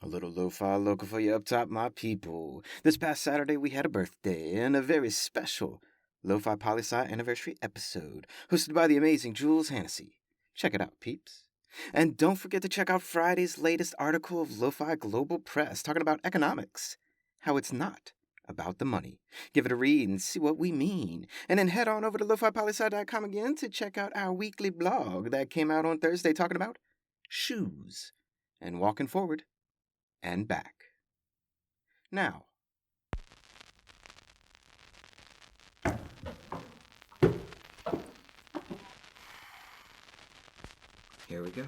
A little lo-fi local for you up top, my people. This past Saturday, we had a birthday and a very special Lofi Poli Sci anniversary episode, hosted by the amazing Jules Hannessy. Check it out, peeps. And don't forget to check out Friday's latest article of Lo-Fi Global Press talking about economics, how it's not about the money. Give it a read and see what we mean. And then head on over to lofipolisci.com again to check out our weekly blog that came out on Thursday talking about shoes and walking forward and back. Now, here we go.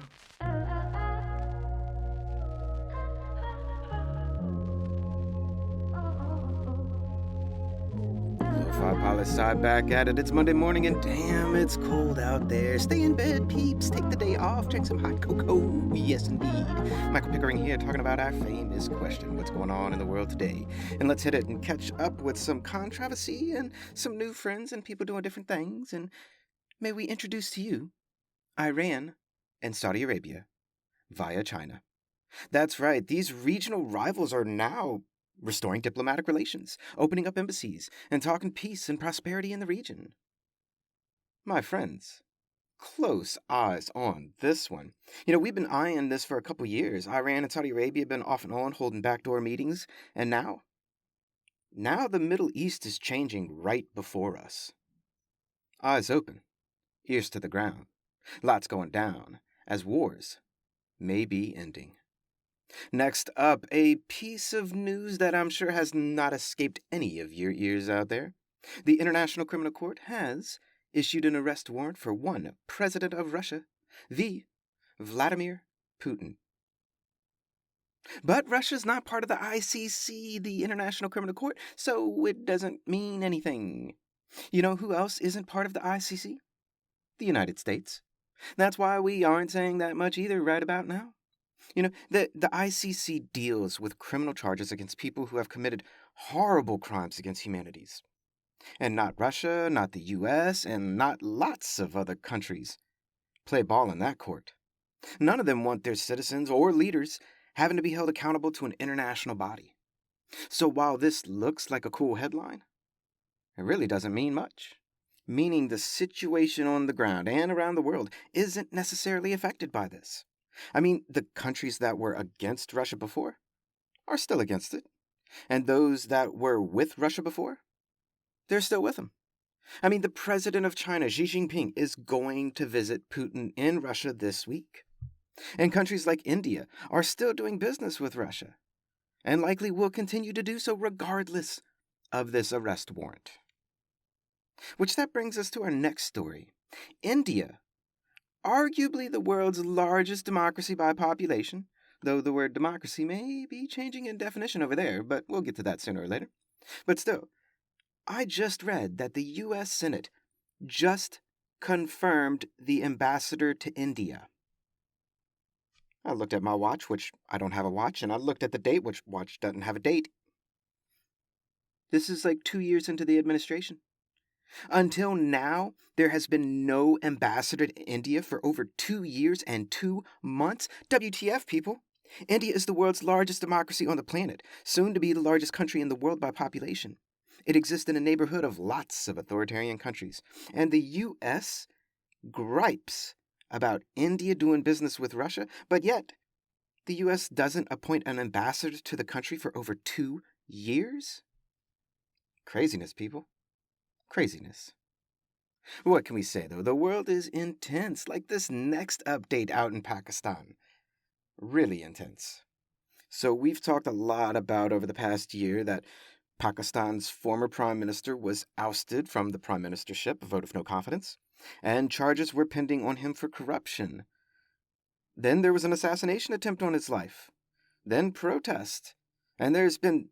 Lo-Fi Poli Sci back at it. It's Monday morning and damn, it's cold out there. Stay in bed, peeps. Take the day off. Drink some hot cocoa. Yes, indeed. Michael Pickering here talking about our famous question, what's going on in the world today? And let's hit it and catch up with some controversy and some new friends and people doing different things. And may we introduce to you Iran and Saudi Arabia via China. That's right, these regional rivals are now restoring diplomatic relations, opening up embassies, and talking peace and prosperity in the region. My friends, close eyes on this one. We've been eyeing this for a couple years. Iran and Saudi Arabia have been off and on holding backdoor meetings, and now the Middle East is changing right before us. Eyes open, ears to the ground. Lots going down, as wars may be ending. Next up, a piece of news that I'm sure has not escaped any of your ears out there. The International Criminal Court has issued an arrest warrant for one president of Russia, the Vladimir Putin. But Russia's not part of the I.C.C., the International Criminal Court, so it doesn't mean anything. You know who else isn't part of the I.C.C.? The United States. That's why we aren't saying that much either right about now. The I.C.C. deals with criminal charges against people who have committed horrible crimes against humanities. And not Russia, not the U.S., and not lots of other countries play ball in that court. None of them want their citizens or leaders having to be held accountable to an international body. So while this looks like a cool headline, it really doesn't mean much. Meaning the situation on the ground and around the world isn't necessarily affected by this. I mean, the countries that were against Russia before are still against it. And those that were with Russia before, they're still with them. I mean, the president of China, Xi Jinping, is going to visit Putin in Russia this week. And countries like India are still doing business with Russia, and likely will continue to do so regardless of this arrest warrant. Which that brings us to our next story. India, arguably the world's largest democracy by population, though the word democracy may be changing in definition over there, but we'll get to that sooner or later. But still, I just read that the U.S. Senate just confirmed the ambassador to India. I looked at my watch, which I don't have a watch, and I looked at the date, which watch doesn't have a date. This is like 2 years into the administration. Until now, there has been no ambassador to India for over 2 years and 2 months. WTF, people? India is the world's largest democracy on the planet, soon to be the largest country in the world by population. It exists in a neighborhood of lots of authoritarian countries, and the U.S. gripes about India doing business with Russia, but yet the U.S. doesn't appoint an ambassador to the country for over 2 years? Craziness, people. Craziness. What can we say, though? The world is intense, like this next update out in Pakistan. Really intense. So we've talked a lot about over the past year that Pakistan's former prime minister was ousted from the prime ministership, a vote of no confidence, and charges were pending on him for corruption. Then there was an assassination attempt on his life. Then protest. And there's been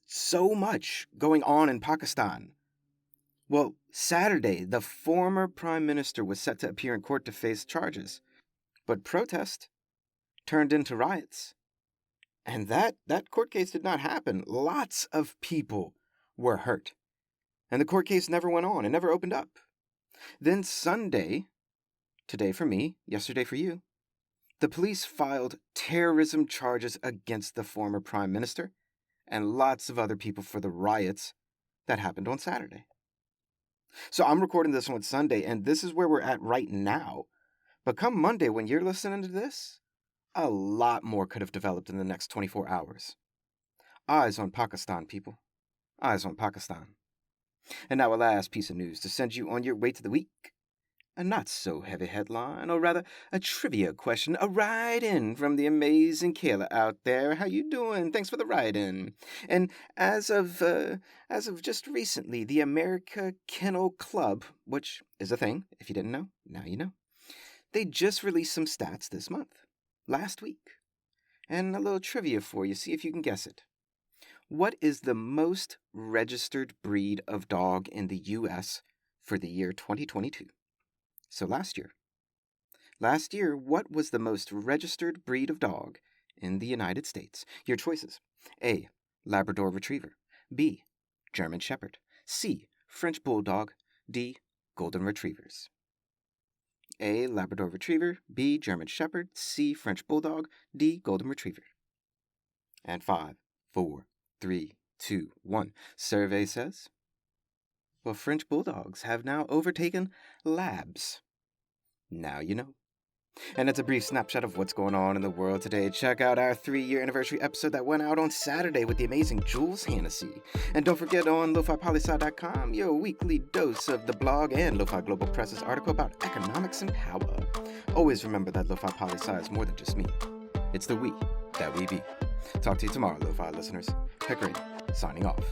so much going on in Pakistan. Well, Saturday, the former prime minister was set to appear in court to face charges. But protest turned into riots. And that court case did not happen. Lots of people were hurt. And the court case never went on. It never opened up. Then Sunday, today for me, yesterday for you, The police filed terrorism charges against the former prime minister and lots of other people for the riots that happened on Saturday. So I'm recording this on Sunday, and this is where we're at right now. But come Monday, when you're listening to this, a lot more could have developed in the next 24 hours. Eyes on Pakistan, people. Eyes on Pakistan. And now a last piece of news to send you on your way to the week. A not-so-heavy headline, or rather, a trivia question, a ride-in from the amazing Kayla out there. How you doing? Thanks for the ride-in. And as of just recently, the America Kennel Club, which is a thing, if you didn't know, now you know, they just released some stats this month, last week. And a little trivia for you, see if you can guess it. What is the most registered breed of dog in the U.S. for the year 2022? So last year, what was the most registered breed of dog in the United States? Your choices: A, Labrador Retriever, B, German Shepherd, C, French Bulldog, D, Golden Retrievers. A, Labrador Retriever, B, German Shepherd, C, French Bulldog, D, Golden Retriever. And 5, 4, 3, 2, 1. Survey says, well, French Bulldogs have now overtaken Labs. Now you know. And it's a brief snapshot of what's going on in the world today. Check out our 3-year anniversary episode that went out on Saturday with the amazing Jules Hennessy. And don't forget on lofipolisci.com, your weekly dose of the blog and Lo-Fi Global Press's article about economics and power. Always remember that Lo-Fi Poli Sci is more than just me. It's the we that we be. Talk to you tomorrow, Lo-Fi listeners. Pickering, signing off.